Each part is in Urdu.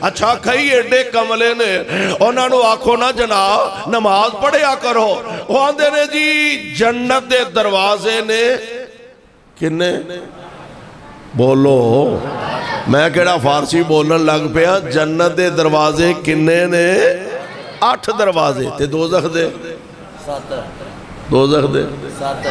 اچھا کئی ایڈے کملے نے انہاں نو آکھو نا جناب نماز پڑھیا کرو، وہ آندے نے جی جنت دے دروازے نے کنے بولو، میں کہڑا فارسی بولن لگ پیا، جنت دے دروازے کنے نے 8 دروازے تے دوزخ دے 7 دوزخ دے 7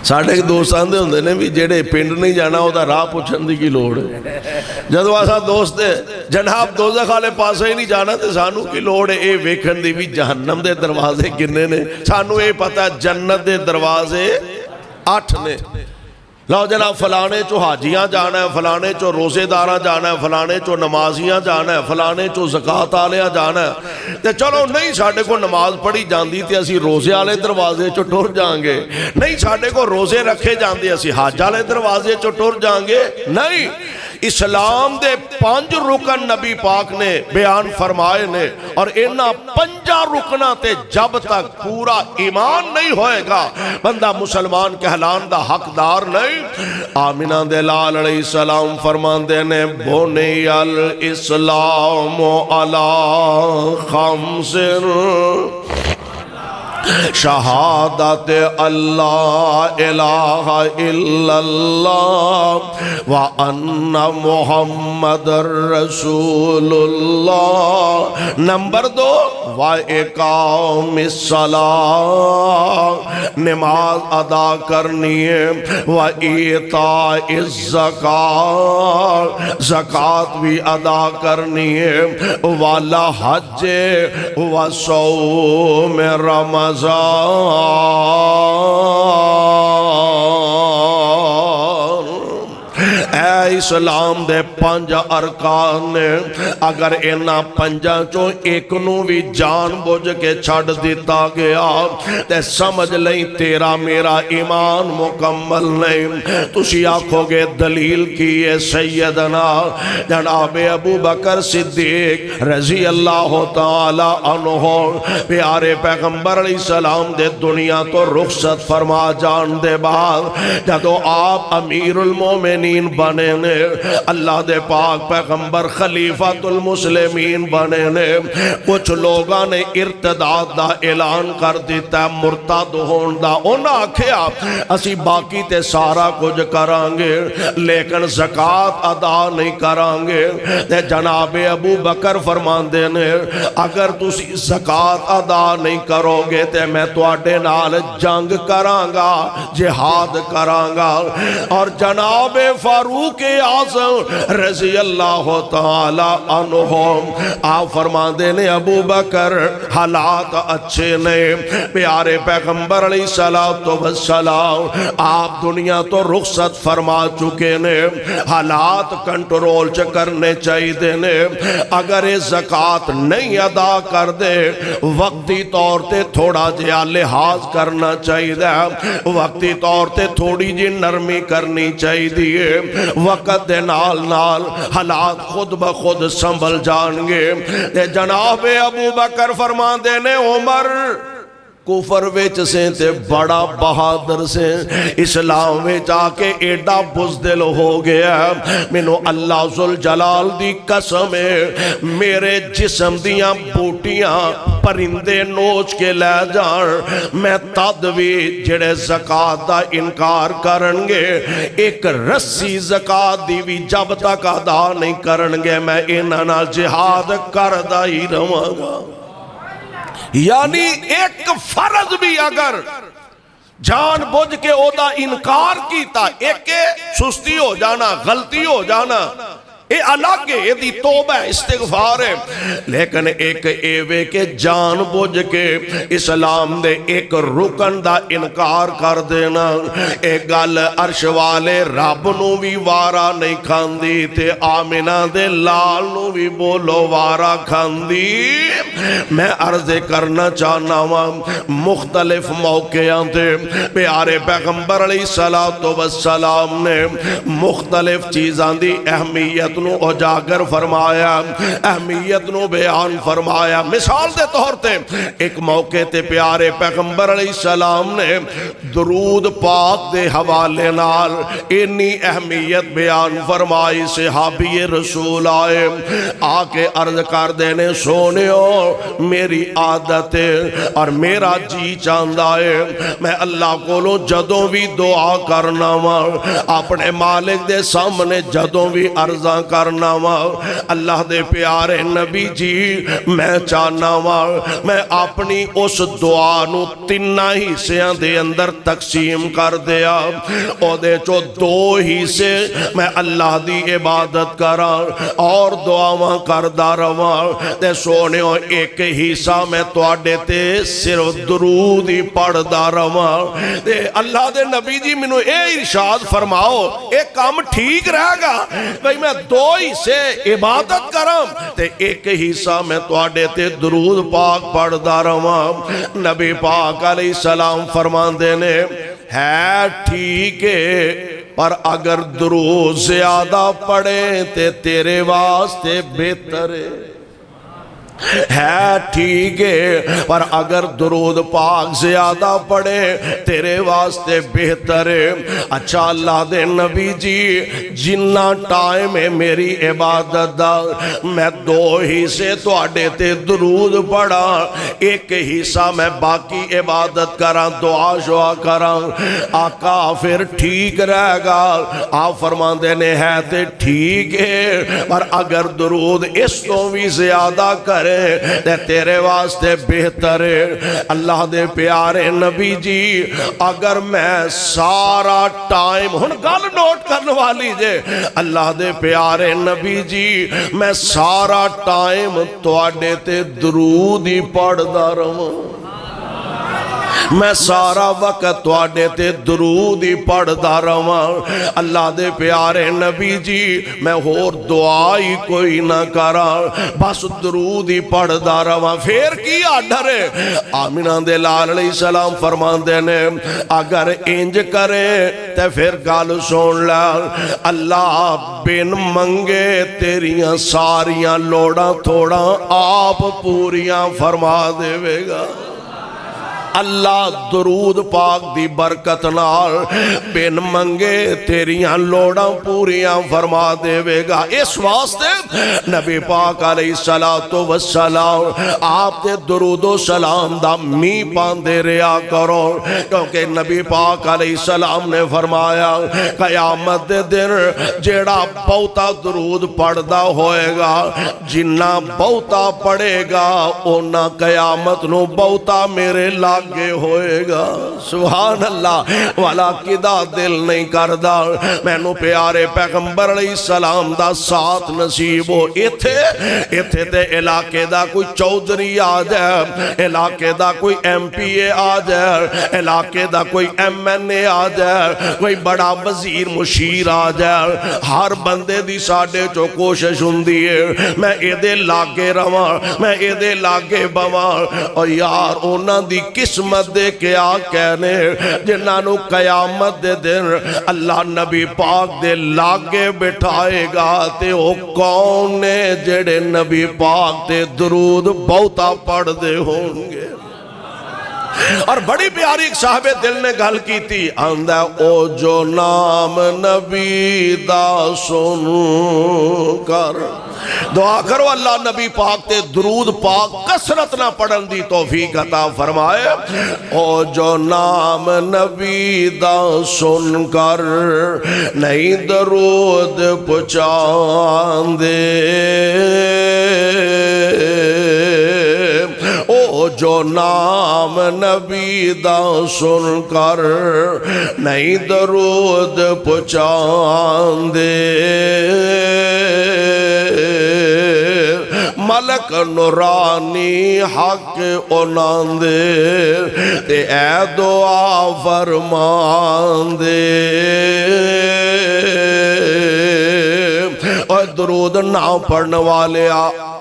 ساڑھے ایک دوست آندے ہوندے نے بھی جیڑے پنڈ نہیں جانا ہو دا راہ پوچھن دی کی لوڑ ہے، جدو آسا دوست ہے جناب دوزخ والے پاسے ہی نہیں جانا تے سانو کی لوڑ ہے اے ویکھن دی بھی جہنم دے دروازے کنے نے، سانو اے پتہ جنت دے دروازے 8 نے۔ لو جناب فلانے چو حاجیاں جانا ہے، فلانے چو روزے داراں جانا ہے، فلانے چو نمازیاں جانا ہے، فلانے چو زکاة آلیاں جانا ہے، تے چلو نہیں ساڑھے کو نماز پڑھی جاندی تے اسی روزے آلے دروازے چو ٹور جانگے، نہیں ساڑھے کو روزے رکھے جاندی اسی حج آلے دروازے چو ٹور جانگے، نہیں اسلام دے 5 رکن نبی پاک نے بیان فرمائے نے، اور انہا 5 رکنہ تے جب تک پورا ایمان نہیں ہوئے گا بندہ مسلمان کہلان دا حقدار نہیں۔ آمینہ دلال علیہ السلام فرمان دینے بنی الاسلام علی 5 شہادت اللہ الہ الا اللہ وان محمد رسول اللہ۔ نمبر 2 وَإِقَامِ الصَّلَاةِ، نماز ادا کرنی ہے، وَإِيتَاءِ الزَّكَاةِ، زکاة بھی ادا کرنی ہے، وَالْحَجِّ وَصَوْمِ رمضان۔ اے اسلام دے 5 ارکان نے، اگر اینا 5 چو ایک نو بھی جان بوجھ کے چھڑ دیتا گیا تے سمجھ لیں تیرا میرا ایمان مکمل نہیں۔ تسی آکھو گے دلیل کی ہے سیدنا جناب ابو بکر صدیق رضی اللہ تعالی عنہ، پیارے پیغمبر علیہ السلام دے دنیا تو رخصت فرما جان دے بعد جدو آپ امیر المومنین بنے نے، اللہ دے پاک پیغمبر خلیفۃ المسلمین بنے نے، کچھ لوگاں نے ارتداد دا اعلان کر دیتا ہے، مرتد ہون دا، انہاں کھیا اسی باقی تے سارا کچھ کرانگے لیکن زکاة ادا نہیں کرانگے۔ تے جناب ابو بکر فرمان دینے اگر تسی زکاة ادا نہیں کرو گے تے میں تواڈے نال جنگ کرانگا، جہاد کرانگا۔ اور جناب فاروق اعظم رضی اللہ تعالی عنہ آپ فرما دینے ابو بکر حالات اچھے نہیں، پیارے پیغمبر علیہ السلام آپ دنیا تو رخصت فرما چکے نے، حالات کنٹرول کرنے چاہی دینے، اگر زکاة نہیں ادا کر دے وقتی طور تے تھوڑا جہا لحاظ کرنا چاہی دے، وقتی طور تے تھوڑی جی نرمی کرنی چاہی دیئے، وقت دے نال نال حالات خود بخود سنبھل جانگے۔ تے جناب ابو بکر فرمان دینے عمر کفر ویچ سے تے بڑا بہادر سے اسلام ویچ آکے ایڈا بزدل ہو گیا، منو اللہ ذوالجلال دی قسم ہے میرے جسم دیاں بوٹیاں پرندے نوچ کے لے جان، میں تدوی جڑے زکاة دا انکار کرنگے ایک رسی زکاة دی بھی جب تک ادا نہیں کرنگے میں انہاں جہاد کردہ ہی رہاں گا۔ یعنی ایک فرض بھی اگر جان بوجھ کے او دا انکار کیتا، ایک سستی ہو جانا، غلطی ہو جانا، اے الگ ہے، یہ دی توبہ استغفار ہے، لیکن ایک ایوے کے جان بوجھ کے اسلام دے ایک رکن دا انکار کر دینا، ایک گل عرش والے رب نو بھی وارا نہیں کھاندی تے آمینہ دے لال نو بھی بولو وارا کھاندی۔ میں عرض کرنا چاہنا ہوں مختلف موقعوں تے پیارے پیغمبر علیہ السلام نے مختلف چیزاں دی اہمیت نو اجاگر فرمایا، اہمیت نو بیان فرمایا۔ مثال دے طور تے ایک موقع تے پیارے پیغمبر علیہ السلام نے درود پاک دے حوالے نال انی اہمیت بیان فرمائی۔ صحابی رسول آئے، آ کے عرض کر دینے سونیو میری عادت ہے اور میرا جی چاندہ ہے میں اللہ کو لو جدوں بھی دعا کرنا وا اپنے مالک دے سامنے جدوں بھی عرضاں کرنا وا اللہ دے پیارے نبی جی میں چاہنا وا میں اپنی اس دعا نو تینہ حصیاں دے اندر تقسیم کر دیا او دے چو دو حصے میں اللہ دی عبادت کرا اور دعاواں کردہ رواں تے سونے ایک حصہ میں توڑے تے صرف درود ہی پڑھ دا رواں تے اللہ دے نبی جی منو اے ارشاد فرماؤ ایک کام ٹھیک رہے گا بھئی میں دو حصے عبادت کرم تے ایک حصہ میں توڑے تے درود پاک پڑھ دا رواں نبی پاک علیہ السلام فرمان دینے ہے ٹھیک ہے پر اگر درود زیادہ پڑھے تے تیرے واسطے بہتر ہے ٹھیک ہے پر اگر درود پاک زیادہ پڑھے تیرے واسطے بہتر ہے۔ اچھا اللہ دے نبی جی جنہ ٹائم ہے میری عبادت دا میں دو حصے تو آڑے تے درود پڑھا ایک حصہ میں باقی عبادت کرا دعا شعا کرا آقا پھر ٹھیک رہ گا آپ فرمان دینے ہے تے ٹھیک ہے پر اگر درود اس تو بھی زیادہ کرے تے تیرے واسطے بہتر ہے۔ اللہ دے پیارے نبی جی اگر میں سارا ٹائم ہن گل نوٹ کرنے والی جے اللہ دے پیارے نبی جی میں سارا ٹائم تواڈے تے درود ہی پڑھ دا رہاں میں سارا وقت تواڈے تے درود ہی پڑھ دا رہاں اللہ دے پیارے نبی جی میں اور دعا ہی کوئی نہ کرا بس درود ہی پڑھ دا رہاں پھر کی آڈر ہے آمینہ دے لال علیہ السلام فرمان دینے اگر انج کرے تے پھر گال سون لا اللہ بن منگے تیریاں ساریاں لوڑا تھوڑا آپ پوریاں فرما دے گا اللہ درود پاک دی برکت نال بن منگے تیریاں لوڑاں پوریاں فرما دے گا اس واسطے نبی پاک علیہ السلام آپ دے درود و سلام دا می پاندے ریا کرو کیونکہ نبی پاک علیہ السلام نے فرمایا قیامت دے دن جیڑا بہتا درود پڑھدا ہوئے گا جنہ بہتا پڑھے گا اونا قیامت نو بہتا میرے آگے ہوئے گا سبحان اللہ والا کدا دل نہیں کردہ میں نو پیارے پیغمبر علیہ السلام دا ساتھ نصیب ہو ایتھے تے علاقے دا کوئی چودھری آ جائے علاقے دا کوئی ایم پی اے آ جائے علاقے دا کوئی ایم این اے آ جائے کوئی بڑا وزیر مشیر آ جائے ہر بندے دی ساڑھے چو کوشش ہوندی ہے میں ایدے لاغے رواں میں ایدے لاغے بواں اور یار اونا دی قسمت دے کیا کہنے جنہاں قیامت دے دن اللہ نبی پاک دے لاغے بٹھائے گا تے او کون نے جڑے نبی پاک دے درود بہتا پڑھ دے ہوں گے اور بڑی پیاری ایک صاحب دل نے گل کی تھی آندہ او جو نام نبی دا سن کر دعا کرو اللہ نبی پاک تے درود پاک کثرت نہ پڑھن دی توفیق عطا فرمائے او جو نام نبی دا سن کر نہیں درود پچان دے او جو نام نبی دا سن کر نہیں درود پچان دے ملک نورانی حق انان دے تے اے دعا فرمان دے اور درود نہ پڑھنے والے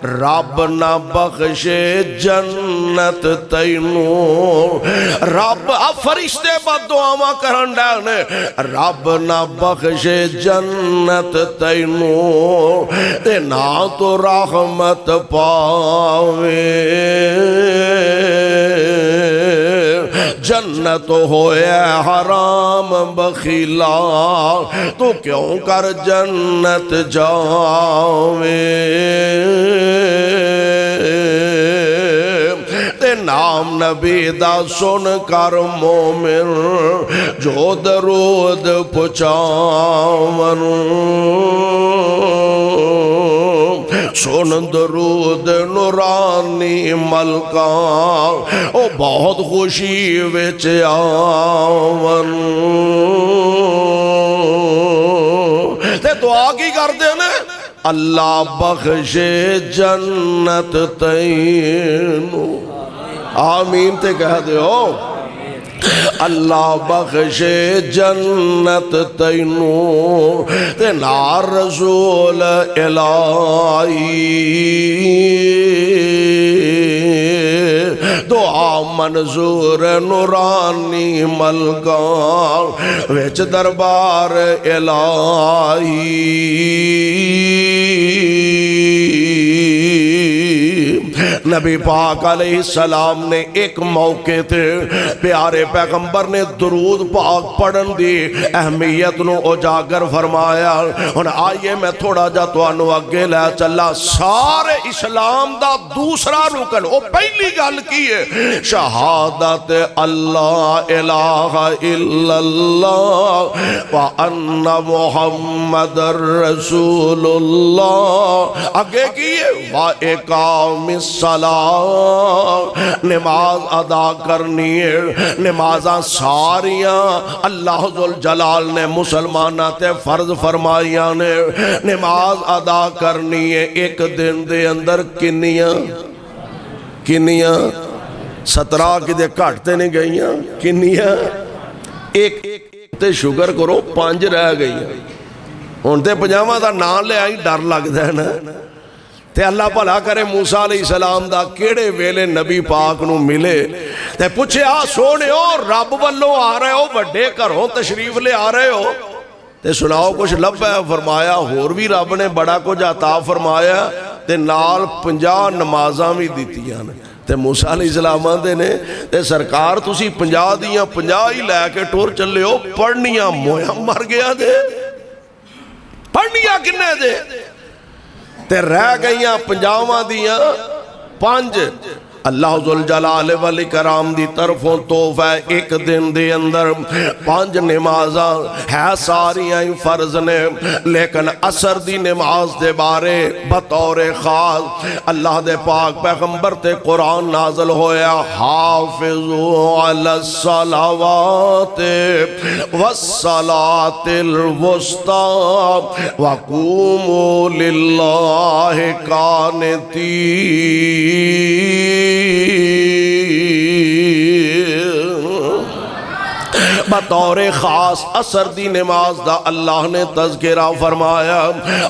رب نہ بخشے جنت جنت تینوں رب فرشتے بد دعاواں کرن ڈے نے رب نہ بخشے جنت تینوں تے نہ تو رحمت پاوے جنت ہویا حرام بخیلا تو کیوں کر جنت جاوے تے نام نبی دا سن کر مومن جو درود پچاون سن درود نورانی ملکان او بہت خوشی وچ آون تے دعا کی کر دینے اللہ بخشے جنت تینوں آمین تے کہہ دے ہو اللہ بخشے جنت تینوں تے نار رسول الہی دعا منظور نورانی ملکان وچ دربار الہی نبی پاک علیہ السلام نے ایک موقع تھے پیارے پیغمبر نے درود پاک پڑھن دی اہمیت نو اجاگر فرمایا اور آئیے میں تھوڑا جا تو انو اگے لے چلا سارے اسلام دا دوسرا رکن وہ پہلی گل کی ہے شہادت اللہ الہ الا اللہ وان محمد رسول اللہ اگے کی ہے وَإِقَامِ الصَّلَاةِ نماز ادا کرنی ہے نمازاں ساریاں اللہ ذوالجلال نے مسلمانہ تے فرض فرمائیاں نے نماز ادا کرنی ہے ایک دن دے اندر کنیاں 17 کی دے کھٹتے نہیں گئیاں کنیاں ایک تے شکر کرو 5 رہ گئیاں ہن تے 50 دا نام لے آئی ڈر لگدا ہے نا تے اللہ بھلا کرے موسیٰ علیہ السلام دا کیڑے ویلے نبی پاک نو ملے تے پوچھے سونے ہو رب والوں آ رہے ہو بڑے گھروں تشریف لے آ رہے ہو تے سناؤ کچھ لب ہے فرمایا اور بھی رب نے بڑا کچھ عطا فرمایا تے نال 50 نمازاں بھی دیتیاں نے تے موسیٰ علیہ السلام دے نے تے سرکار تسی 50 دیاں 50 ہی لے کے ٹور چلے ہو پڑھنیاں مویا مر گیا دے پڑھنیاں کنے دے تے رہ گئیاں 50 دیاں 5 اللہ ذوالجلال والاکرام دی طرفوں توفہ ایک دن دے اندر 5 نمازاں ہے ساریاں فرض نے لیکن عصر دی نماز دے بارے بطور خاص اللہ دے پاک پیغمبر تے قرآن نازل ہویا حافظوا علی الصلاوات والصلاة الوسطى وقوموا للہ قانتین بطور خاص عصر دی نماز دا اللہ نے تذکرہ فرمایا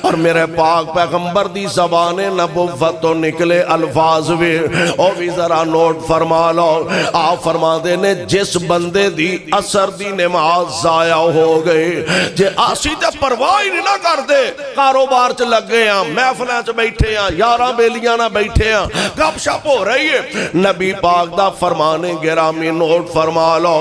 اور میرے پاک پیغمبر دی زبان نبوت تو نکلے الفاظ بھی او بھی ذرا نوٹ فرما لو آپ فرما دے نے جس بندے دی عصر دی نماز ضائع ہو گئی جے آسی تے پرواہی نہ کر دے کاروبار چ لگ گئے ہیں محفلاں چ بیٹھے ہیں یاراں بیلیاں نہ بیٹھے ہیں گپ شپ ہو رہی ہے نبی پاک دا فرمانے گرامی نوٹ فرما لو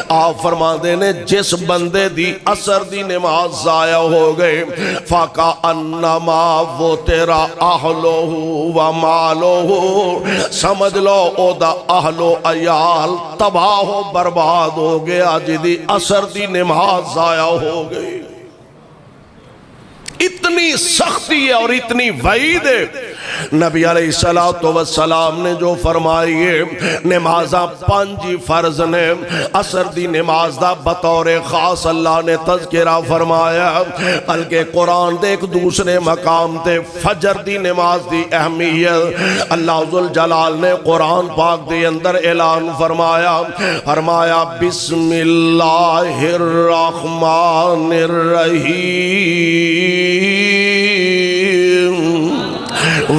آپ فرما دینے جس بندے دی عصر دی نماز ضائع ہو گئے فاقا انما وہ تیرا اہلو و مالو سمجھ لو او دا اہلو عیال تباہ و برباد ہو گیا جدی عصر دی نماز ضائع ہو گئی اتنی سختی ہے اور اتنی وعید ہے نبی علیہ السلام نے جو فرمائی ہے نمازاں 5 فرض نے عصر دی نماز دا بطور خاص اللہ نے تذکرہ فرمایا بلکہ قرآن دے ایک دوسرے مقام تے فجر دی نماز دی اہمیت اللہ ذوالجلال نے قرآن پاک دے اندر اعلان فرمایا بسم اللہ الرحمن الرحیم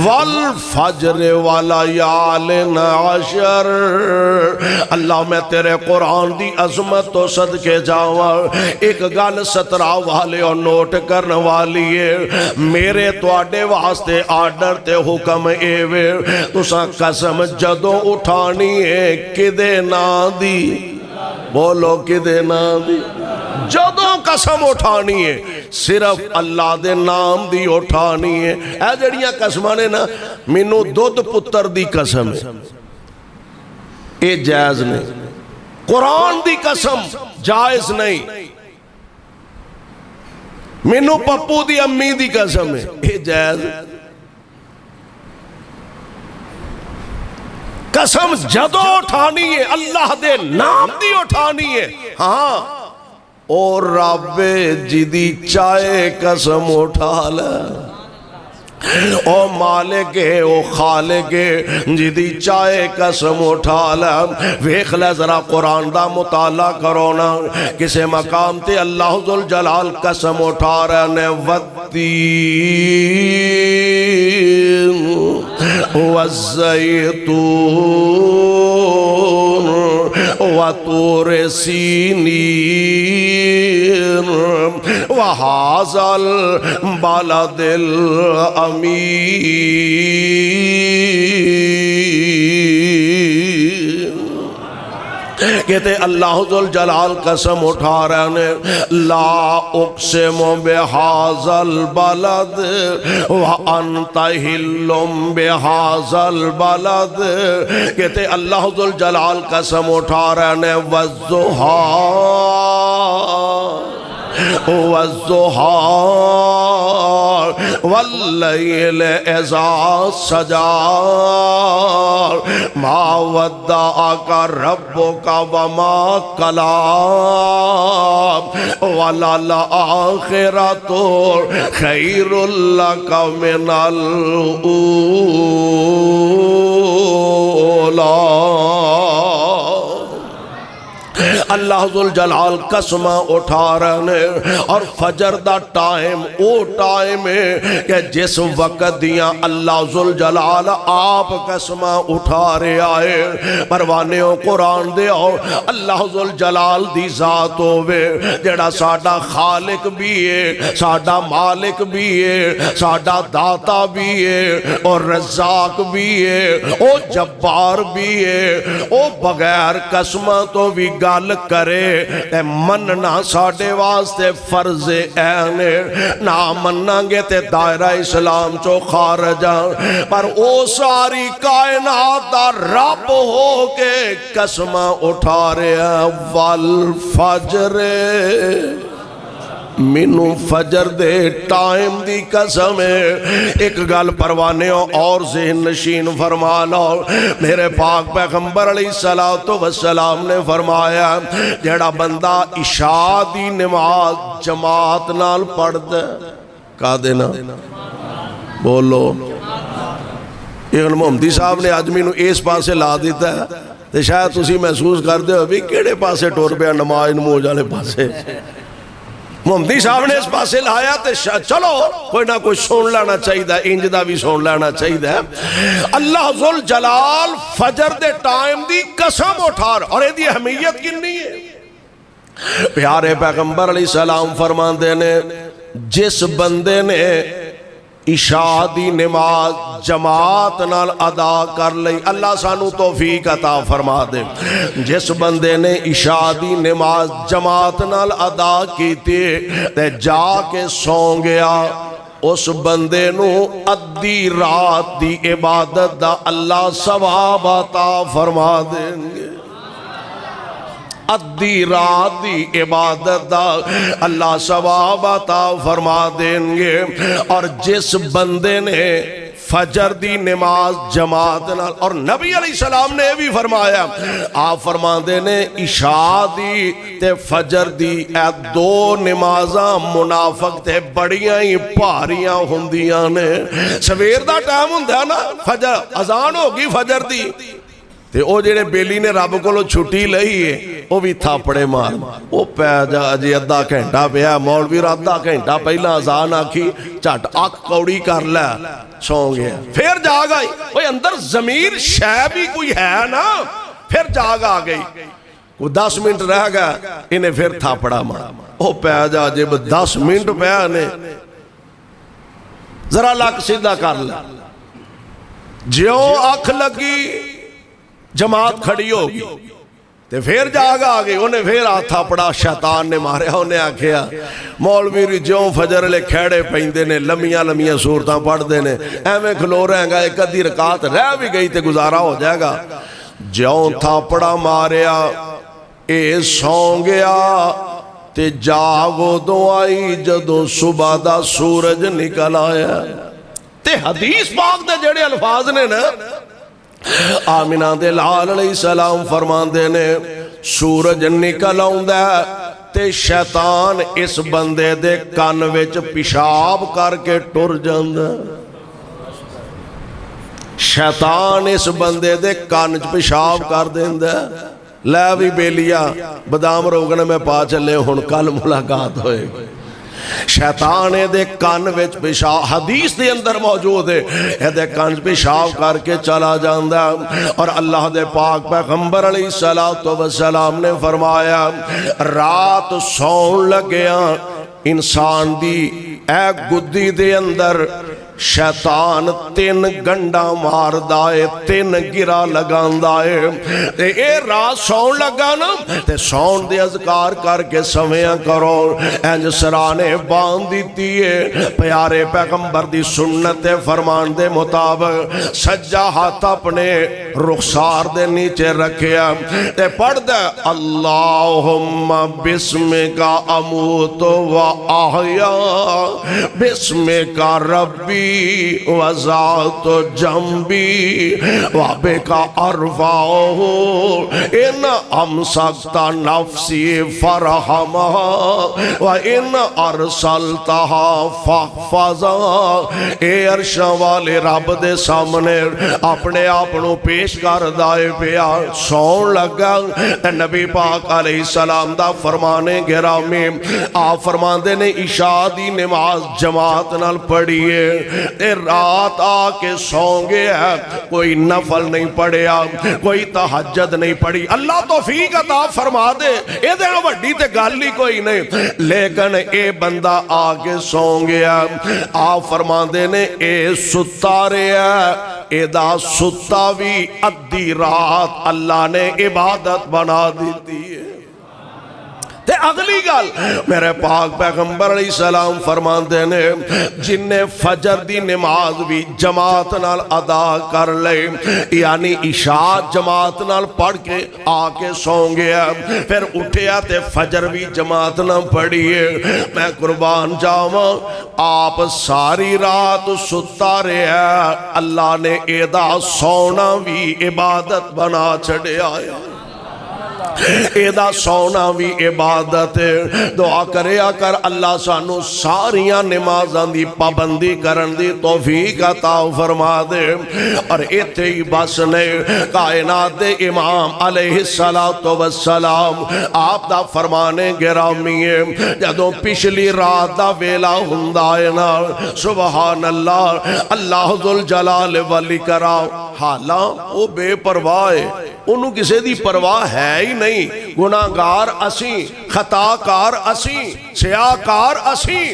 والفجر والیال عشر۔ اللہ میں تیرے قرآن دی عظمت تو صدقے جاواں، ایک گل 17 والے اور نوٹ کرنے والی ہے، میرے تواڈے واسطے آرڈر تے حکم ایوے، تساں قسم جدوں اٹھانی ہے کدے نا دی، بولو کدے نا دی، جدوں قسم اٹھانی ہے صرف اللہ دے نام دی اٹھانی ہے۔ اے جڑیاں قسماں نے نا، مینوں دودھ پتر دی قسم ہے، اے جائز نہیں، قرآن دی قسم جائز نہیں، مینوں پپو دی امی دی قسم ہے، اے جائز۔ قسم جدو اٹھانی ہے اللہ دے نام دی اٹھانی ہے، ہاں اور رب جدی چاہے قسم اٹھا لے، او مالک ہے او خالق ہے جدی چاہے قسم اٹھا لے۔ ویکھ لے ذرا قرآن دا مطالعہ کرو نا، کسے مقام تے اللہ ذوالجلال قسم اٹھا رہے نے، والتین والزیتون وطور سینین وہذا البلد الامین۔ کہتے اللہ ذوالجلال قسم اٹھا رہے ہیں، لا اقسم بہذا البلد وانت حل بہذا البلد۔ کہتے اللہ ذوالجلال قسم اٹھا رہے ہیں، والضحیٰ والضحیٰ واللیل اذا سجا ما ودعک ربک وما قلی وللآخرۃ خیر لک من الأولی۔ اللہ ذوالجلال قسمہ اٹھا رہے ہیں، اور فجر دا ٹائم او ٹائم ہے کہ جس وقت دیاں اللہ ذوالجلال آپ قسمہ اٹھا رہے آئے۔ پروانیوں قرآن دے آؤ، اللہ ذوالجلال دی ذات ہوئے جڑا ساڈا خالق بھی ہے، ساڈا مالک بھی ہے، ساڈا داتا بھی ہے، اور رزاق بھی ہے، او جبار بھی ہے، او بغیر قسمہ تو بھی گل کرے تے مننا ساڑے واسطے فرض عین، نہ مننا گے تے دائرہ اسلام چو خارجا، پر او ساری کائنات دا رب ہو کے قسمہ اٹھا رہے ہیں، والفجر مینو فجر دے ٹائم دی قسم ہے۔ ایک گل پروانیوں اور ذہن نشین فرما لو، میرے پاک پیغمبر علیہ السلام نے فرمایا، جڑا بندہ عشاء دی نماز جماعت نال پڑھ دے، کہا دینا بولو، ایک محمدی صاحب نے آدمی نو اس پاسے لا دیتا ہے، تو شاید تسی محسوس کر دے ہو بھی کیڑے پاسے ٹور پیا نماز نمو جالے پاسے، محمدی صاحب نے اس پاسے لایا تے چلو کوئی نہ کوئی سن لینا چاہیے دا، انج دا بھی سن لینا چاہیے۔ اللہ ذوالجلال فجر دے ٹائم دی قسم اٹھا رہا، اور یہ دی اہمیت کنی ہے۔ پیارے پیغمبر علیہ السلام فرماندے نے، جس بندے نے عشاء دی نماز جماعت نال ادا کر لئی، اللہ سانو توفیق عطا فرما دے، جس بندے نے عشاء دی نماز جماعت نال ادا کیتی تے جا کے سو گیا، اس بندے نو ادھی رات دی عبادت دا اللہ ثواب عطا فرما دیں گے، ادھی رات دی عبادت دا اللہ ثواب عطا فرما دیں گے۔ اور جس بندے نے فجر دی نماز جماعت نال، اور نبی علیہ السلام نے بھی فرمایا، آپ فرما دینے عشاء دی تے فجر دی اے دو نمازاں منافق تے بڑیاں ہی پاریاں ہوندیاں نے۔ سویر دا ٹائم ہوندہ ہے نا، فجر اذان ہوگی فجر دی، تے او جڑے بیلی نے رب کو چھٹی لئی ہے وہ بھی تھاپڑے مار وہ پہ جا جی ادھا گھنٹہ پیا مولوی ادھا گھنٹہ پہلا اذان آکھی جھٹ اک کوڑی کر لے سو گیا پھر جاگ آئی وہ اندر ضمیر شے بھی کوئی ہے نا پھر جاگ آ گئی وہ 10 منٹ رہ گیا انہیں پھر تھاپڑا مار وہ پہ جا جی 10 منٹ پیا نے ذرا لک سیدھا کر لے جیوں اکھ لگی جماعت کھڑی ہوگی تے پھر جاگ آ گئی انہیں پھر آتھا پڑا شیطان نے ماریا انہیں آکھیا مولوی جوں فجر لے کھیڑے پہندے نے لمیاں لمیاں صورتاں پڑھ دے نے ایویں کھلو رہے گا ایک ادھی رکعت رہ بھی گئی تے گزارا ہو جائے گا جوں تھا پڑا ماریا اے سو گیا تے جاگو دو آئی جدو صبح دا سورج نکل آیا تے حدیث پاک دے جڑے الفاظ نے نا آمینہ دے لال علیہ السلام فرماندے نے سورج نکل آؤندہ تے شیطان اس بندے دے کان وچ پیشاب کر کے ٹر جاندہ شیطان اس بندے دے کان وچ پیشاب کر دیندہ لے بھی بیلیا بادام روگنے میں پا چلے ہن کل ملاقات ہوئے شیطان دے کان وچ پیشاب حدیث دے اندر موجود ہے اے دے کان وچ پیشاب کر کے چلا جاندا اور اللہ دے پاک پیغمبر علیہ السلام نے فرمایا رات سون لگیا انسان دی اے گدی دے اندر شیطان 3 گنڈا مار دائے 3 گرا لگان دائے تے اے رات سون لگا نا تے سون دے اذکار کر کے سمیاں کرو انج سرانے باندھ دیتی ہے پیارے پیغمبر دی سنت فرمان دے مطابق سجا ہاتھ اپنے رخسار دے نیچے رکھیا تے پڑھ دے اللہم بسمک اموت و احیا بسمک ربی وذات جنبی وبک ارفعہ ان امسکت نفسی فرحمہ وان ارسلتها فاحفظها اے عرش والے رب دے سامنے اپنے آپنوں پیش کر دائے پیا سون لگا نبی پاک علیہ السلام دا فرمانے گرامی آپ فرماندے نے عشاء دی نماز جماعت نال پڑھیے اے رات آ کے سو گیا کوئی نفل نہیں پڑھیا کوئی تہجد نہیں پڑھی اللہ توفیق عطا فرما دے اے دے وڈی تے گل ہی کوئی نہیں لیکن اے بندہ آ کے سو گیا آپ فرما دے نے اے ستا رہا اے دا ستا بھی ادھی رات اللہ نے عبادت بنا دیتی ہے تے اگلی گل میرے پاک پیغمبر علیہ السلام فرماندے نے جن نے فجر دی نماز بھی جماعت نال ادا کر لے یعنی عشاء جماعت نال پڑھ کے آ کے سو گیا پھر اٹھیا تے فجر بھی جماعت نال پڑھیے میں قربان جاواں آپ ساری رات ستا رہا اللہ نے ایدہ سونا بھی عبادت بنا چھڑے آیا ایدہ سونا بھی عبادت دعا کرے آکر اللہ سانو ساریاں نمازان دی پابندی کرن دی توفیق عطا فرما دے اور ایتھے ہی بس نے کائنات دے امام علیہ السلام آپ دا فرمانے گرامی ہے جدوں پچھلی رات دا ویلا ہندائنا سبحان اللہ اللہ ذوالجلال والاکرام حالاں وہ بے پرواہ ہے انہوں کسے دی پرواہ ہے ہی نہیں گناہگار اسیں خطاکار اسیں سیاکار اسیں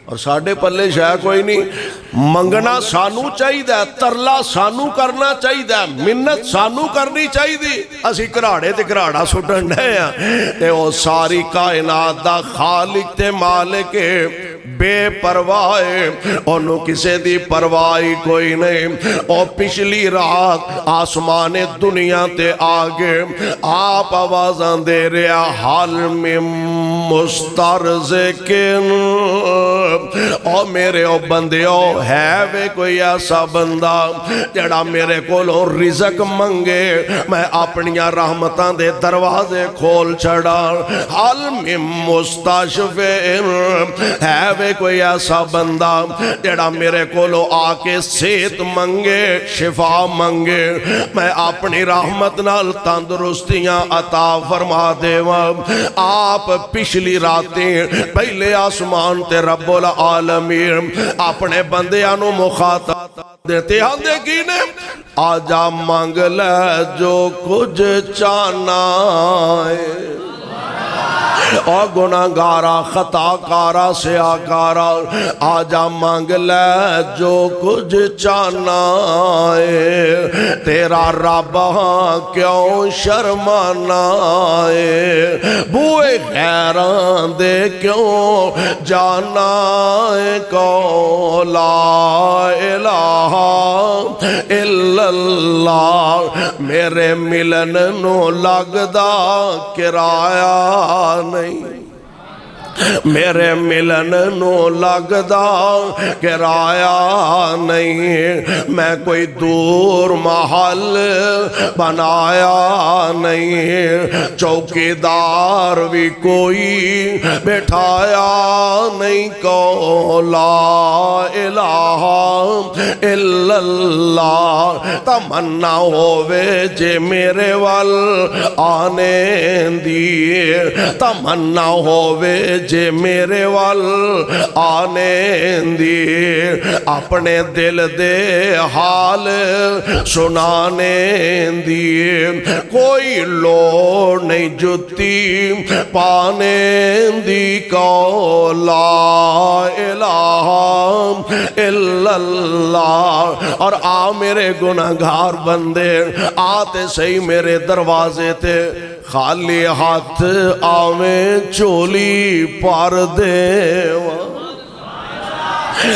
اور ساڑھے پلے شاہ کوئی نہیں منگنا سانو چاہی دے ترلا سانو کرنا چاہی دے منت سانو کرنی چاہی دی اسی کراڑے تے کراڑا سٹن دے ہیں تے وہ ساری کائنات دا خالق تے مالک بے پرواہ انہوں کسے دی پرواہی کوئی نہیں اور پچھلی رات آسمان دنیا تے آگے آپ آوازاں دے رہا حال میں مسترزکن اور میرے او بندیو ہے وے کوئی ایسا بندہ جڑا میرے کولوں رزق منگے میں اپنیاں رحمتاں دے دروازے کھول چھڑا حال میں مستشفین ہے وے کوئی ایسا بندہ جڑا میرے کولو آ کے صحت منگے شفا منگے میں اپنی رحمت نال تندرستیاں عطا فرما دیواں آپ پچھلی راتیں پہلے آسمان تے رب العالمین اپنے بندیاں نو مخاطب دیتے ہاں دیکھی نے آجا مانگ لے جو کچھ چاہنا ہے اور گناہگارا خطا کارا سیاکارا آجا مانگ لے جو کچھ چاہنا ہے تیرا رب کیوں شرمانا ہے بوئے خیران دے کیوں جانا ہے کو لا الہ الا اللہ میرے ملن نو لگدا کرایہ نہیں میرے ملن نو لگدا کرایہ نہیں میں کوئی دور محل بنایا نہیں چوکیدار بھی کوئی بٹھایا نہیں کو لا الہ الا اللہ تمنا ہووے جے میرے وال آنے دیئے تمنا ہووے جے میرے وال آنے دی اپنے دل دے حال سنانے دی کوئی لوڑ نہیں جتی پانے دی کو لا الہ الا اللہ اور آ میرے گناہگار بندے آتے صحیح میرے دروازے تے خالی ہاتھ آویں چولی پار دیواں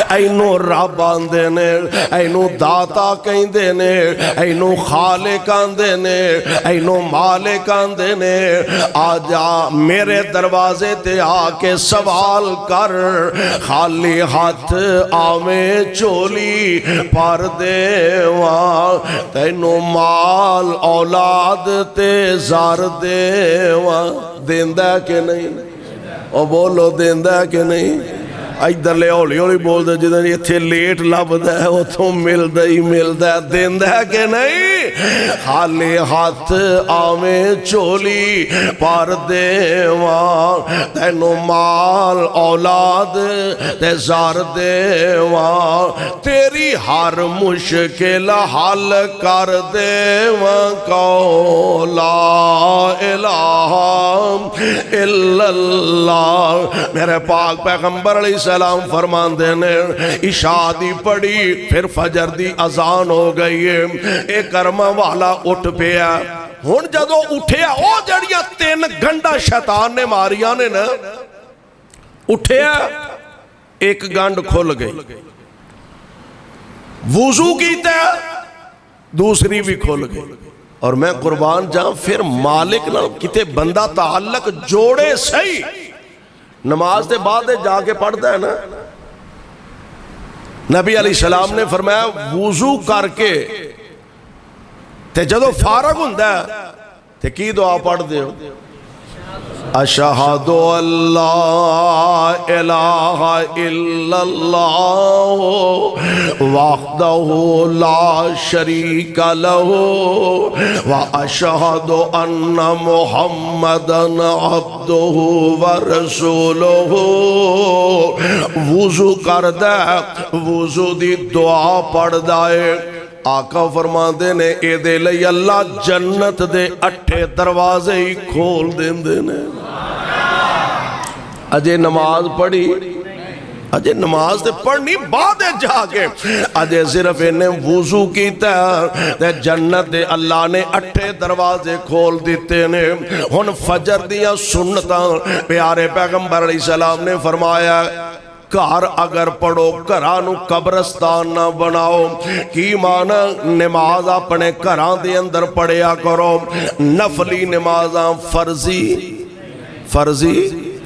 اینو رب آندے نے اینو داتا کہندے نے اینو خالق آندے نے اینو مالک آندے نے آجا میرے دروازے تے آ کے سوال کر خالی ہاتھ آویں چولی پار دیواں تینو مال اولاد تے زار دیواں دیندہ کہ نہیں او بولو دیندہ کہ نہیں ادھر لے ہولی ہولی بول دے جدھر یہ تھے لیٹ لب دے وہ تو مل دے دین دے کہ نہیں خالی ہاتھ آویں چولی پار دیواں تینو مال اولاد تے زار دیواں تیری ہر مشکل حل کر دیواں کو لا الہ الا اللہ میرے پاک پیغمبر علیہ السلام فرمان دینے عشاء دی پڑی پھر فجر دی اذان ہو گئی ایک کرمہ والا اٹھ پیا ہون جدو اٹھیا او جڑیاں 3 گھنٹا شیطان نے ماریاں نے نا اٹھیا ایک گنڈ کھل گئی وضو کیتا دوسری بھی کھل گئی اور میں قربان جاؤں پھر مالک نہ کتے بندہ تعلق جوڑے صحیح نماز دے بعد جا کے پڑھتا ہے نا نبی علیہ السلام نے فرمایا وضو کر کے تے جدو فارغ ہوندا ہے تے کی دعا پڑھ دے ہو اشہدو اللہ الہ الا اللہ وحدہ لا شریک لہ واشہد ان محمدا عبدہ ورسولہ وضو کر دے وضو دی دعا پڑھ دائے آقا فرما دینے اے دے لئی اللہ جنت دے 8 دروازے ہی کھول دین دینے اجے نماز پڑھی اجے نماز تے پڑھنی بعد جا کے اجے صرف انہیں وضو کیتا تے جنت دے اللہ نے 8 دروازے کھول دیتے نے ہن فجر دیا سنتاں پیارے پیغمبر علیہ السلام نے فرمایا کار اگر پڑھو کرانو قبرستان نہ بناؤ کی معنی نماز اپنے کران دے اندر پڑھیا کرو نفلی نمازاں فرضی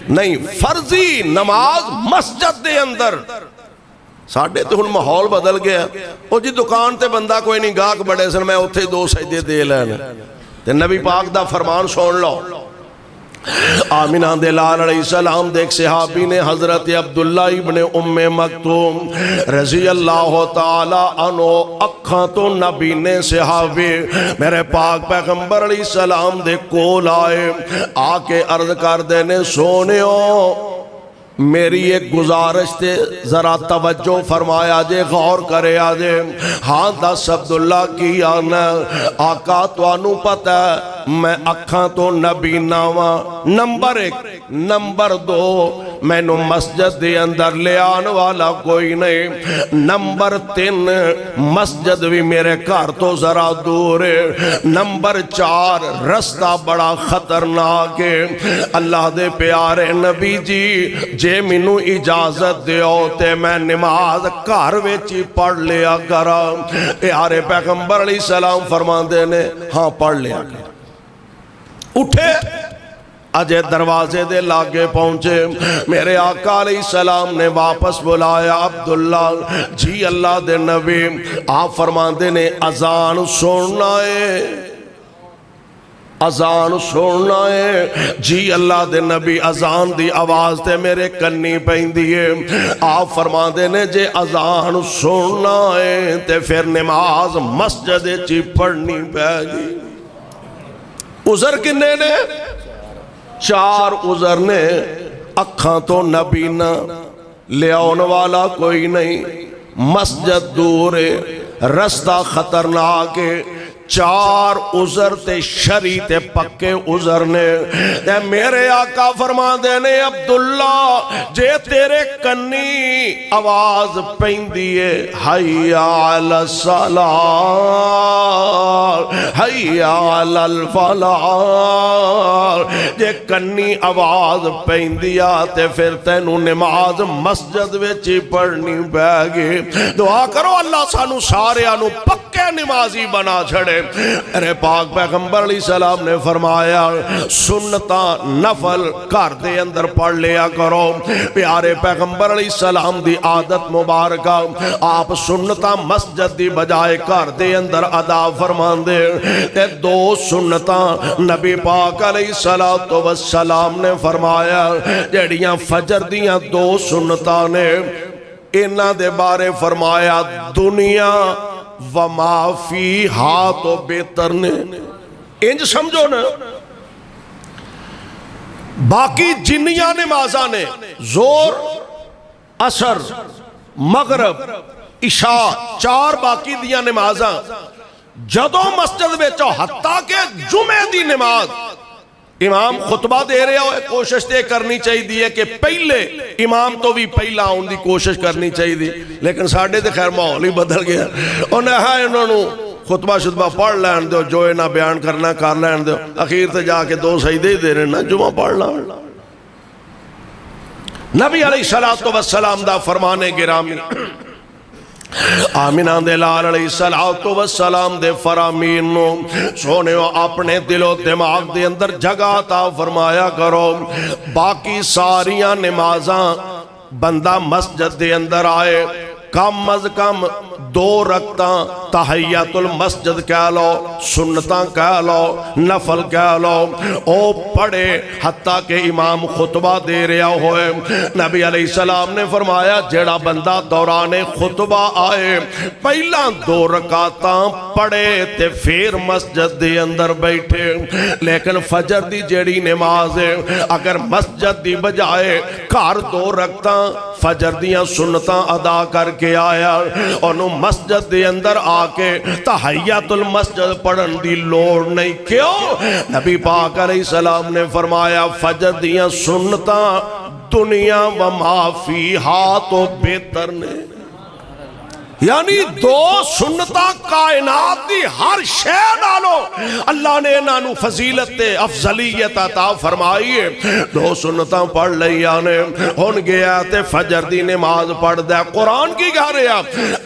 نہیں فرضی نماز مسجد دے اندر ساڑھے تو ہن ماحول بدل گیا او جی دکان تے بندہ کوئی نہیں گاہک بڑے سن میں اتھے 2 سجدے دے لینے تے نبی پاک دا فرمان سن لو آمینہ دے لال علیہ السلام دیکھ صحابی نے حضرت عبداللہ ابن ام مکتوم رضی اللہ تعالی عنہ اکھاں تو نبی نے صحابی میرے پاک پیغمبر علیہ السلام دے کول آئے آکے عرض کر دینے سونیوں میری ایک گزارش تے ذرا توجہ فرمایا جے غور کرے آجے ہاں دس عبداللہ کی آنا آقا تو انو پتہ ہے میں اکھاں تو نبی ناواں نمبر 1 نمبر 2 میں نو مسجد دے اندر لے آن والا کوئی نہیں نمبر 3 مسجد بھی میرے گھر تو ذرا دور ہے نمبر 4 رستہ بڑا خطرناک ہے اللہ دے پیارے نبی جی جے منو اجازت دیو تے میں نماز گھر وچی پڑھ لیا کرا پیارے پیغمبر علیہ السلام فرماندے نے ہاں پڑھ لیا کرا اٹھے اجے دروازے دے لاگے پہنچے میرے آقا علیہ السلام نے واپس بلایا عبداللہ جی اللہ دے نبی آپ فرماندے نے اذان سننا ہے اذان سننا ہے جی اللہ دے نبی اذان دی آواز تے میرے کنی پہندی ہے آپ فرماندے نے جے اذان سننا ہے تے پھر نماز مسجد چی پڑھنی پہ گی عذر کنے نے 4 عذر نے اکھاں تو نبی نہ لے آن والا کوئی نہیں مسجد دور ہے رستہ خطرناک ہے 4 عذر تے شری تے پکے عذر نے تے میرے آقا فرما دینے عبداللہ جے تیرے کنی آواز پہندیے حیا علی الصلاة حیا علی الفلاح جے کنی آواز پہندیا تے پھر تینوں نماز مسجد وچی پڑھنی بیگی دعا کرو اللہ سانو سارے آنو پکے نمازی بنا چھڑے میرے پاک پیغمبر علیہ السلام نے فرمایا سنتا نفل گھر دے اندر پڑھ لیا کرو پیارے پیغمبر علیہ السلام دی عادت مبارکہ آپ سنتا مسجد دی بجائے گھر دے اندر ادا فرمان دے تے 2 سنتا نبی پاک علیہ السلام نے فرمایا جڑیاں فجر دیاں 2 سنتا نے انہاں دے بارے فرمایا دنیا وما فی ہاتھ و بہتر نے انج سمجھو نا باقی جنیاں نمازاں نے زور عصر مغرب عشاء 4 باقی دیاں نمازاں جدوں مسجد وچ حتیٰ کہ جمعہ دی نماز امام خطبہ دے رہے ہوئے کوشش تے کرنی چاہی دی ہے کہ پہلے امام تو بھی پہلا ان دی کوشش کرنی چاہی دی لیکن ساڑھے تے خیر ماحول ہی بدل گیا انہوں نے خطبہ شطبہ پڑھ لین دو جو نہ بیان کرنا کر لین دو اخیر تے جا کے 2 سجدے دے رہے نا جمعہ پڑھ لین نبی علیہ السلام دا فرمانے گرامی آمینہ دے لال علیہ السلام دے فرامین نو سونے اپنے دل و دماغ دے اندر جگہ عطا فرمایا کرو باقی ساریاں نمازاں بندہ مسجد دے اندر آئے کم از کم 2 رکعتاں تحیات المسجد کہہ لو سنتاں کہہ لو نفل کہہ لو او پڑھے حتیٰ کہ امام خطبہ دے رہا ہوئے نبی علیہ السلام نے فرمایا جیڑا بندہ دوران خطبہ آئے پہلا 2 رکعتاں پڑھے تے پھر مسجد دے اندر بیٹھے لیکن فجر دی جیڑی نماز ہے اگر مسجد دی بجائے گھر 2 رکعتاں فجر دیاں سنتاں ادا کر کے آیا انہوں مسجد دے اندر آکے تحیات المسجد پڑھن دی لوڑ نہیں کیوں نبی پاک علیہ السلام نے فرمایا فجر دیاں سنتاں دنیا و ما فیہا تو بہتر نے یعنی 2 سنتاں کائنات دی ہر شے نالو اللہ نے انہوں فضیلت افضلیت عطا فرمائی ہے 2 سنتاں پڑھ لیا نے ہون گیا تے فجر دی نماز پڑھ دے قرآن کی گھا رہا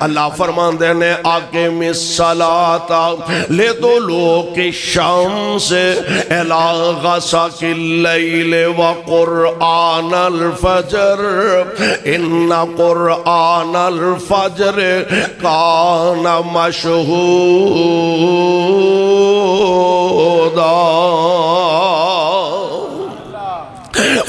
اللہ فرمان دے نے آقیم الصلاة لدلوک الشمس الى غسق اللیل وقرآن الفجر ان قرآن الفجر کان مشہودا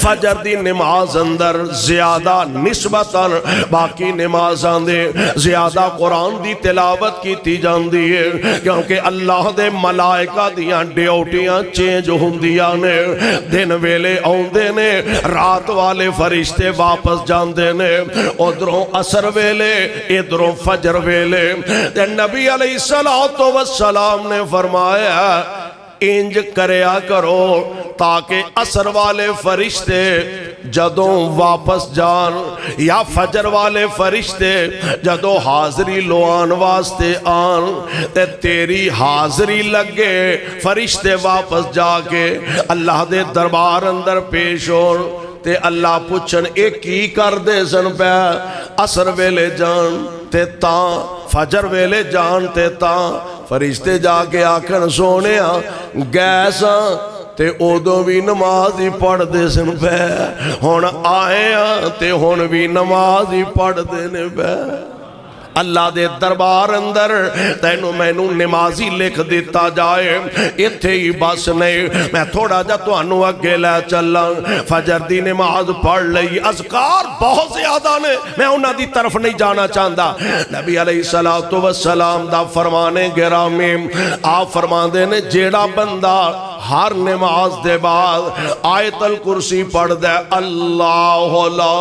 فجر دی نماز اندر زیادہ نسبتاً باقی نمازاں دے زیادہ قرآن دی تلاوت کی جاندی ہے، کیونکہ اللہ دے ملائکہ دیاں ڈیوٹیاں چینج ہوندیاں نے، دن ویلے آوندے نے، رات والے فرشتے واپس جاندے نے، ادھروں عصر ویلے ادھروں فجر ویلے۔ تے نبی علیہ السلام نے فرمایا انج کریا کرو تاکہ عصر والے فرشتے جدوں واپس جان یا فجر والے فرشتے جدوں حاضری لوان واسطے آن تے تیری حاضری لگے، فرشتے واپس جا کے اللہ دے دربار اندر پیش ہون تے اللہ پوچھن اے کی کر دے سن پہ، عصر ویلے جان تے تاں، فجر ویلے جان تے تاں، فرشتے جا کے آکھن سونے گیساں تے اودوں بھی نماز ہی پڑھ دے سن پہ، ہون آئے تے ہون بھی نماز ہی پڑھ دے نے پہ۔ اللہ دے دربار اندر تینوں مینوں نمازی لکھ دیتا جائے، اتھے ہی بس نہیں، میں تھوڑا جا تو انو اگے لے چلا، فجر دی نماز پڑھ لئی، اذکار بہت زیادہ نے، میں انہاں دی طرف نہیں جانا چاہتا۔ نبی علیہ السلام دا فرمانے گرامی آپ فرمان دے نے جیڑا بندہ ہر نماز دے بعد آیت الکرسی پڑھ دے، اللہ لا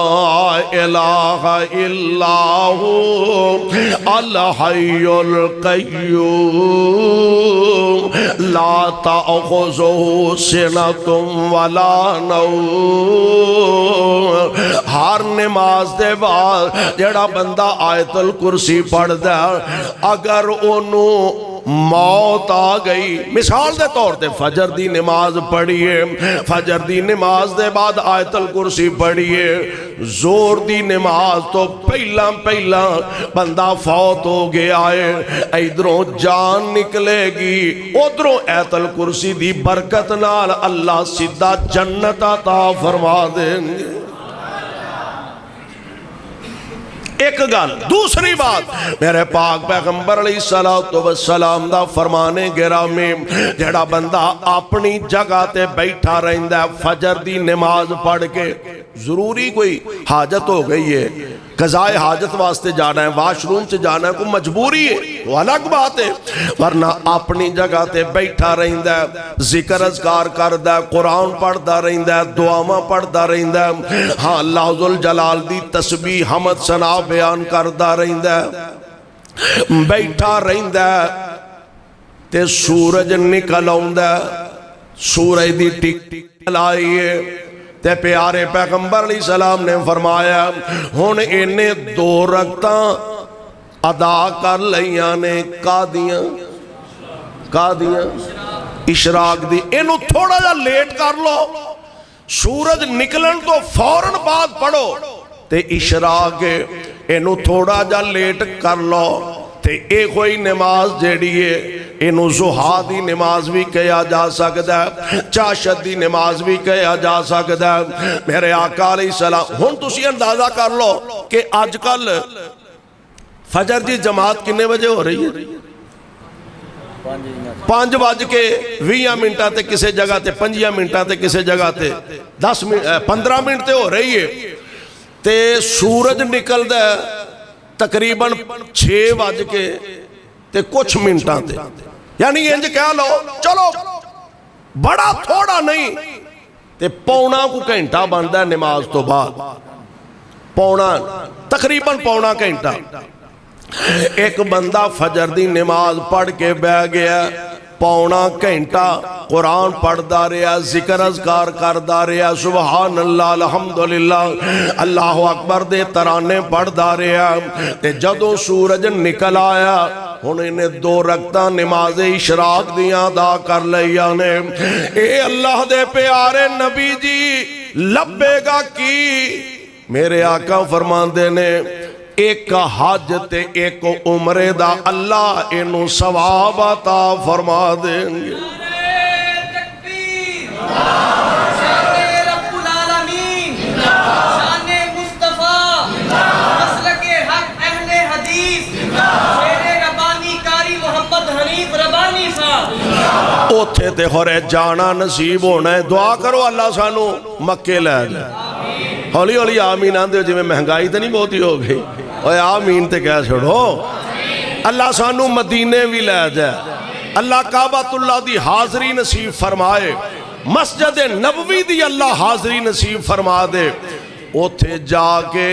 الہ الا ہو الحی القیوم لا تأخذہ سنۃ ولا نوم، ہر نماز دے بعد جڑا بندہ آیت الکرسی پڑھ دے، اگر انہوں موت آ گئی، مثال دے طور تے فجر دی نماز پڑھیے، فجر دی نماز دے بعد آیت الکرسی پڑھیے، زور دی نماز تو پہلا بندہ فوت ہو گیا ہے، ادھروں جان نکلے گی، ادھروں آیت الکرسی دی برکت نال اللہ سیدھا جنت عطا فرما دیں گے۔ ایک گل، دوسری بات میرے پاک پیغمبر علیہ السلام دا فرمانے گرامی جڑا بندہ اپنی جگہ تے بیٹھا رہندا ہے فجر دی نماز پڑھ کے، ضروری کوئی حاجت ہو گئی ہے، قضاء حاجت واسطے جانا ہے، واش روم سے جانا ہے، کوئی مجبوری ہے وہ الگ بات ہے، ورنہ اپنی جگہ تے بیٹھا رہندا ہے، ذکر اذکار کردا ہے، قرآن پڑھدا رہندا ہے، دعاواں پڑھدا رہندا ہے، ہاں اللہ ذوالجلال دی تسبیح حمد ثنا بیان کردا رہندا ہے، بیٹھا رہندا ہے تے سورج نکل آوندا ہے، سورج دی ٹک لائیے تے پیارے پیغمبر علیہ السلام نے فرمایا ہن انہیں 2 رکعتاں ادا کر لیاں نے، کا دیاں اشراق دی، انہوں تھوڑا جا لیٹ کر لو، سورج نکلن تو فوراً بعد پڑھو تے اشراق انہوں تھوڑا جا لیٹ کر لو، تے ایک کوئی نماز جیڑی ہے انہوں زہا دی نماز بھی کہا جا سکتا ہے، چاشت دی نماز بھی کہا جا سکتا ہے۔ میرے آقا علیہ السلام ہن تسی اندازہ کر لو کہ آج کل فجر دی جماعت کنے بجے ہو رہی ہے؟ 5 بج کے 20 منٹاں تے کسے جگہ تے 5 منٹاں تے کسے جگہ تے 15 منٹ تے ہو رہی ہے، تے سورج نکل دے تقریباً 6 بج کے تے کچھ منٹاں تے، یعنی انج کہہ لو چلو بڑا تھوڑا نہیں تے پونا کو گھنٹہ بندا ہے نماز تو بعد، تقریباً پونا گھنٹہ۔ ایک بندہ فجر دی نماز پڑھ کے بیٹھ گیا، پونا گھنٹہ قرآن پڑھدا رہا، ذکر اذکار کردا رہا، سبحان اللہ الحمدللہ اللہ اکبر دے ترانے پڑھدا رہا، تے جدوں سورج نکل آیا ہن انہیں 2 رکعتاں نماز اشراق دیاں ادا کر لیا نے۔ اے اللہ دے پیارے نبی جی لبے گا کی؟ میرے آقا فرماندے نے ایک حج تے ایک عمرے دا اللہ انہوں ثواب عطا فرما دیں گے۔ ربانی کاری محمد حنیف ربانی صاحب اوتھے تے خورے جانا نصیب ہونا ہے. دعا کرو اللہ سانو مکے لے جائے. ہولی ہولی آمین آندے ہو جی میں مہنگائی تے نہیں بہتی ہو گئی. اوے آمین تے کہہ چھوڑو. اللہ سانو مدینے بھی لے جائے. اللہ کعبۃ اللہ دی حاضری نصیب فرمائے. مسجد نبوی دی اللہ حاضری نصیب فرما دے. اوتھے جا کے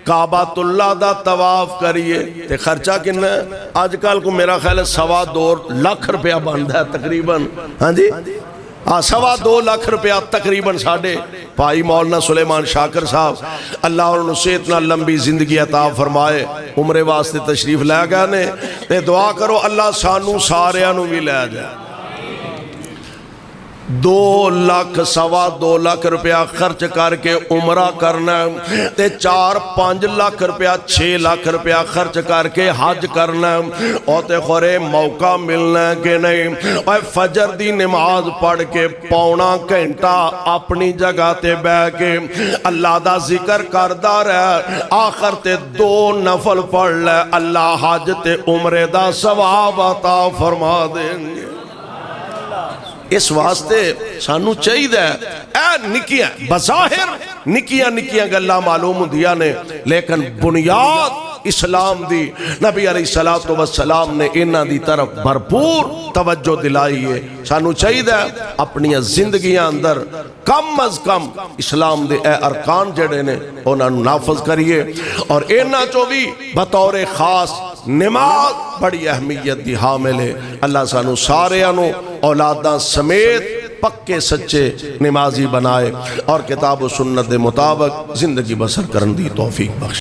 کعبۃ اللہ دا طواف کریے. تے خرچہ کنا ہے؟ آج کل کو میرا خیال ہے 2.25 لاکھ روپیہ بنتا ہے تقریباً. ہاں جی 2.25 لاکھ روپیہ تقریباً. ساڑھے بھائی مولانا سلیمان شاکر صاحب اللہ انہوں سے اتنا لمبی زندگی عطا فرمائے عمرے واسطے تشریف لے گئے نے. تے دعا کرو اللہ سانو سارے انہوں بھی لے جائے. 2 لاکھ 2.25 لاکھ روپیہ خرچ کر کے عمرہ کرنا ہے تے 4-5 لاکھ روپیہ 6 لاکھ روپیہ خرچ کر کے حج کرنا ہے. اور تے خورے موقع ملنا ہے کہ نہیں. اور فجر دی نماز پڑھ کے پونا گھنٹہ اپنی جگہ تے بے کے اللہ دا ذکر کردہ رہے. آخر تے 2 نفل پڑھ لے اللہ حج تے عمرے دا ثواب عطا فرما دیں گے. اس واسطے سانو چاہیے اے نکیاں بظاہر نکیاں گلاں معلوم دیا نے لیکن بنیاد اسلام دی نبی علیہ السلام نے انہاں دی طرف بھرپور توجہ دلائی ہے. سانو چاہیے اپنی زندگیاں اندر کم از کم اسلام دے اے ارکان جڑے نے انہاں نو نافذ کریے. اور انہاں چو بھی بطور خاص نماز بڑی اہمیت دی حامل ہے. اللہ سانو سارے انو اولاداں سمیت پکے سچے نمازی بنائے اور کتاب و سنت دے مطابق زندگی بسر کرن دی توفیق بخش.